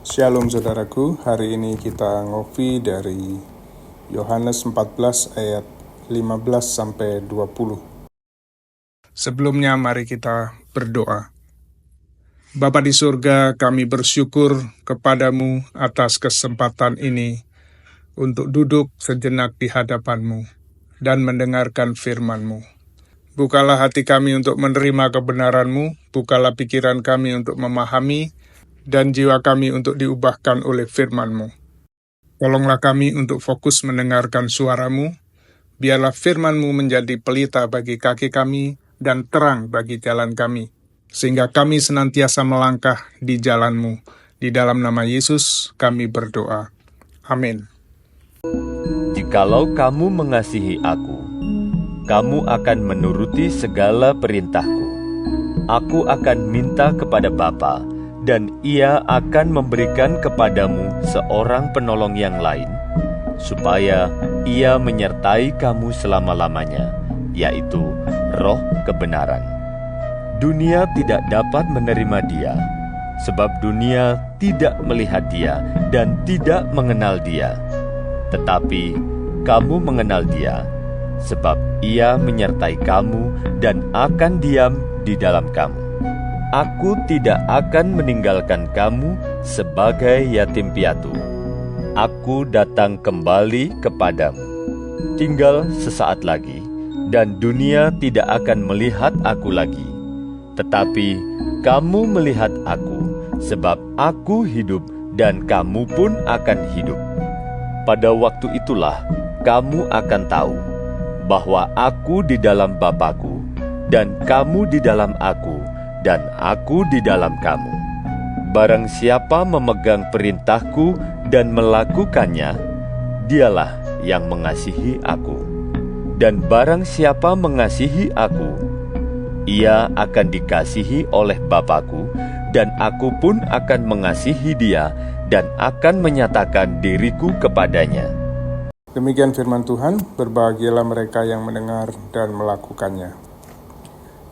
Shalom saudaraku, hari ini kita ngopi dari Yohanes 14 ayat 15 sampai 20. Sebelumnya mari kita berdoa. Bapa di surga, kami bersyukur kepadamu atas kesempatan ini untuk duduk sejenak di hadapan-Mu dan mendengarkan firman-Mu. Bukalah hati kami untuk menerima kebenaran-Mu, bukalah pikiran kami untuk memahami, dan jiwa kami untuk diubahkan oleh firman-Mu. Tolonglah kami untuk fokus mendengarkan suara-Mu, biarlah firman-Mu menjadi pelita bagi kaki kami dan terang bagi jalan kami, sehingga kami senantiasa melangkah di jalan-Mu. Di dalam nama Yesus kami berdoa. Amin. Jikalau kamu mengasihi aku, kamu akan menuruti segala perintahku. Aku akan minta kepada Bapa, dan Ia akan memberikan kepadamu seorang penolong yang lain, supaya Ia menyertai kamu selama-lamanya, yaitu Roh kebenaran. Dunia tidak dapat menerima Dia, sebab dunia tidak melihat Dia dan tidak mengenal Dia. Tetapi kamu mengenal Dia, sebab Ia menyertai kamu dan akan diam di dalam kamu. Aku tidak akan meninggalkan kamu sebagai yatim piatu. Aku datang kembali kepadamu. Tinggal sesaat lagi, dan dunia tidak akan melihat aku lagi. Tetapi kamu melihat aku, sebab aku hidup dan kamu pun akan hidup. Pada waktu itulah kamu akan tahu bahwa aku di dalam Bapa-Ku, dan kamu di dalam aku, dan aku di dalam kamu. Barang siapa memegang perintahku dan melakukannya, dialah yang mengasihi aku. Dan barang siapa mengasihi aku, ia akan dikasihi oleh Bapa-Ku, dan aku pun akan mengasihi dia, dan akan menyatakan diriku kepadanya. Demikian firman Tuhan, berbahagialah mereka yang mendengar dan melakukannya.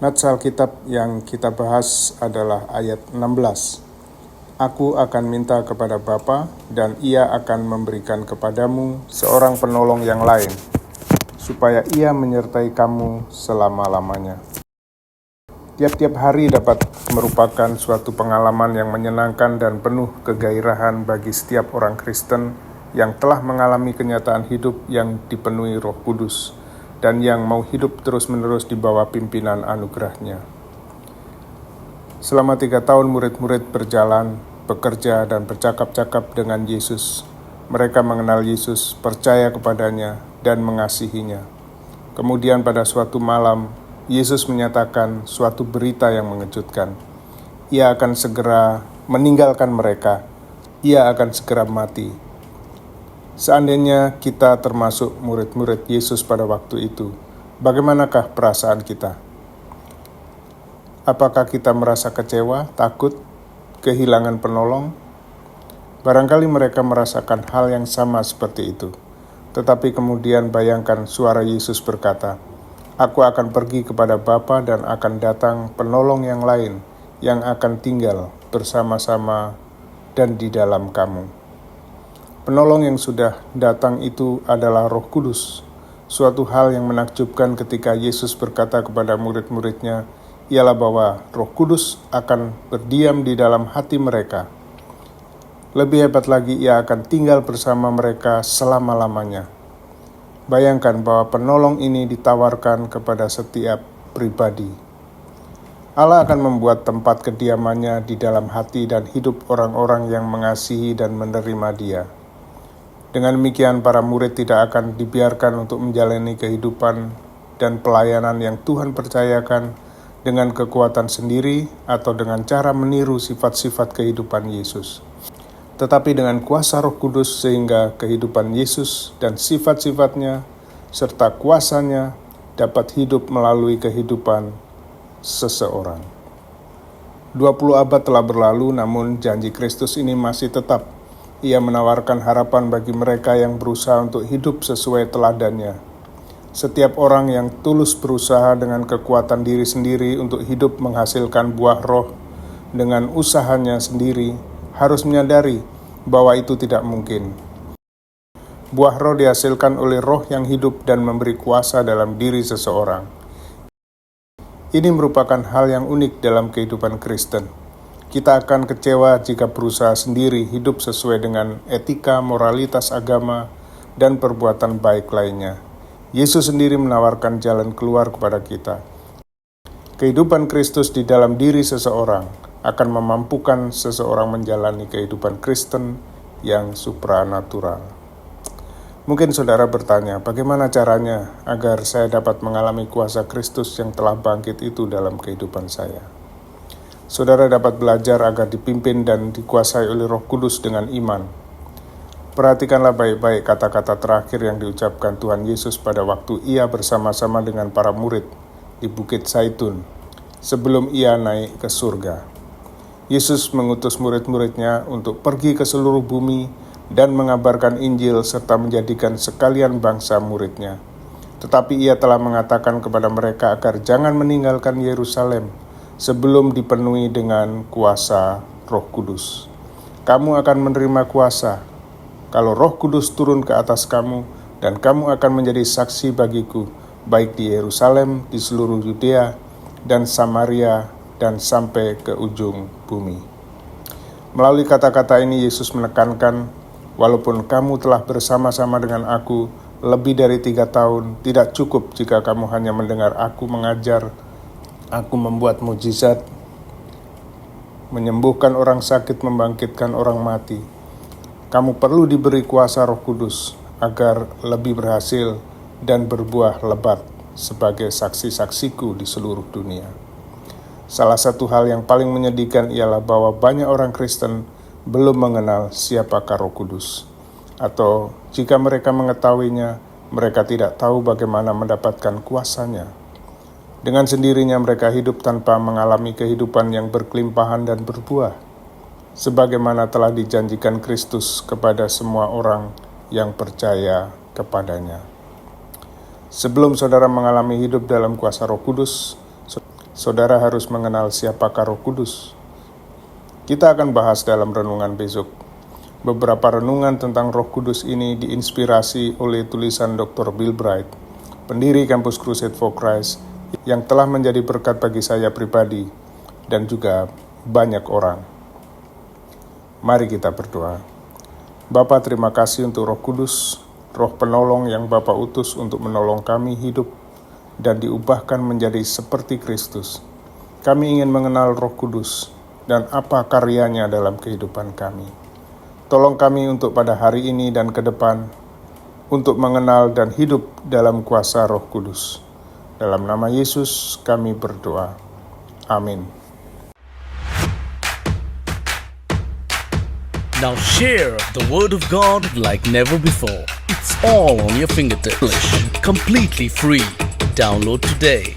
Nats Alkitab yang kita bahas adalah ayat 16. Aku akan minta kepada Bapa, dan Ia akan memberikan kepadamu seorang penolong yang lain, supaya Ia menyertai kamu selama-lamanya. Tiap-tiap hari dapat merupakan suatu pengalaman yang menyenangkan dan penuh kegairahan bagi setiap orang Kristen yang telah mengalami kenyataan hidup yang dipenuhi Roh Kudus, dan yang mau hidup terus-menerus di bawah pimpinan anugerah-Nya. Selama 3 tahun murid-murid berjalan, bekerja, dan bercakap-cakap dengan Yesus. Mereka mengenal Yesus, percaya kepadanya, dan mengasihinya. Kemudian pada suatu malam, Yesus menyatakan suatu berita yang mengejutkan. Ia akan segera meninggalkan mereka. Ia akan segera mati. Seandainya kita termasuk murid-murid Yesus pada waktu itu, bagaimanakah perasaan kita? Apakah kita merasa kecewa, takut, kehilangan penolong? Barangkali mereka merasakan hal yang sama seperti itu. Tetapi kemudian bayangkan suara Yesus berkata, "Aku akan pergi kepada Bapa dan akan datang penolong yang lain yang akan tinggal bersama-sama dan di dalam kamu." Penolong yang sudah datang itu adalah Roh Kudus. Suatu hal yang menakjubkan ketika Yesus berkata kepada murid-muridnya ialah bahwa Roh Kudus akan berdiam di dalam hati mereka. Lebih hebat lagi, Ia akan tinggal bersama mereka selama-lamanya. Bayangkan bahwa penolong ini ditawarkan kepada setiap pribadi. Allah akan membuat tempat kediamannya di dalam hati dan hidup orang-orang yang mengasihi dan menerima Dia. Dengan demikian, para murid tidak akan dibiarkan untuk menjalani kehidupan dan pelayanan yang Tuhan percayakan dengan kekuatan sendiri atau dengan cara meniru sifat-sifat kehidupan Yesus. Tetapi dengan kuasa Roh Kudus, sehingga kehidupan Yesus dan sifat-sifatnya serta kuasanya dapat hidup melalui kehidupan seseorang. 20 abad telah berlalu, namun janji Kristus ini masih tetap. Ia menawarkan harapan bagi mereka yang berusaha untuk hidup sesuai teladannya. Setiap orang yang tulus berusaha dengan kekuatan diri sendiri untuk hidup menghasilkan buah roh dengan usahanya sendiri harus menyadari bahwa itu tidak mungkin. Buah roh dihasilkan oleh roh yang hidup dan memberi kuasa dalam diri seseorang. Ini merupakan hal yang unik dalam kehidupan Kristen. Kita akan kecewa jika berusaha sendiri hidup sesuai dengan etika, moralitas agama, dan perbuatan baik lainnya. Yesus sendiri menawarkan jalan keluar kepada kita. Kehidupan Kristus di dalam diri seseorang akan memampukan seseorang menjalani kehidupan Kristen yang supranatural. Mungkin saudara bertanya, bagaimana caranya agar saya dapat mengalami kuasa Kristus yang telah bangkit itu dalam kehidupan saya? Saudara dapat belajar agar dipimpin dan dikuasai oleh Roh Kudus dengan iman. Perhatikanlah baik-baik kata-kata terakhir yang diucapkan Tuhan Yesus pada waktu Ia bersama-sama dengan para murid di Bukit Zaitun sebelum Ia naik ke surga. Yesus mengutus murid-muridnya untuk pergi ke seluruh bumi dan mengabarkan Injil serta menjadikan sekalian bangsa muridnya. Tetapi Ia telah mengatakan kepada mereka agar jangan meninggalkan Yerusalem sebelum dipenuhi dengan kuasa Roh Kudus. Kamu akan menerima kuasa kalau Roh Kudus turun ke atas kamu, dan kamu akan menjadi saksi bagiku, baik di Yerusalem, di seluruh Yudea, dan Samaria, dan sampai ke ujung bumi. Melalui kata-kata ini Yesus menekankan, walaupun kamu telah bersama-sama dengan aku lebih dari 3 tahun, tidak cukup jika kamu hanya mendengar aku mengajar, aku membuat mujizat, menyembuhkan orang sakit, membangkitkan orang mati. Kamu perlu diberi kuasa Roh Kudus agar lebih berhasil dan berbuah lebat sebagai saksi-saksiku di seluruh dunia. Salah satu hal yang paling menyedihkan ialah bahwa banyak orang Kristen belum mengenal siapakah Roh Kudus. Atau jika mereka mengetahuinya, mereka tidak tahu bagaimana mendapatkan kuasanya. Dengan sendirinya mereka hidup tanpa mengalami kehidupan yang berkelimpahan dan berbuah, sebagaimana telah dijanjikan Kristus kepada semua orang yang percaya kepadanya. Sebelum saudara mengalami hidup dalam kuasa Roh Kudus, saudara harus mengenal siapakah Roh Kudus. Kita akan bahas dalam renungan besok. Beberapa renungan tentang Roh Kudus ini diinspirasi oleh tulisan Dr. Bill Bright, pendiri kampus Crusade for Christ, yang telah menjadi berkat bagi saya pribadi dan juga banyak orang. Mari kita berdoa. Bapa, terima kasih untuk Roh Kudus, Roh penolong yang Bapa utus untuk menolong kami hidup dan diubahkan menjadi seperti Kristus. Kami ingin mengenal Roh Kudus dan apa karyanya dalam kehidupan kami. Tolong kami untuk pada hari ini dan ke depan, untuk mengenal dan hidup dalam kuasa Roh Kudus. Dalam nama Yesus kami berdoa. Amin. Now share the word of God like never before. It's all on your fingertips. Completely free. Download today.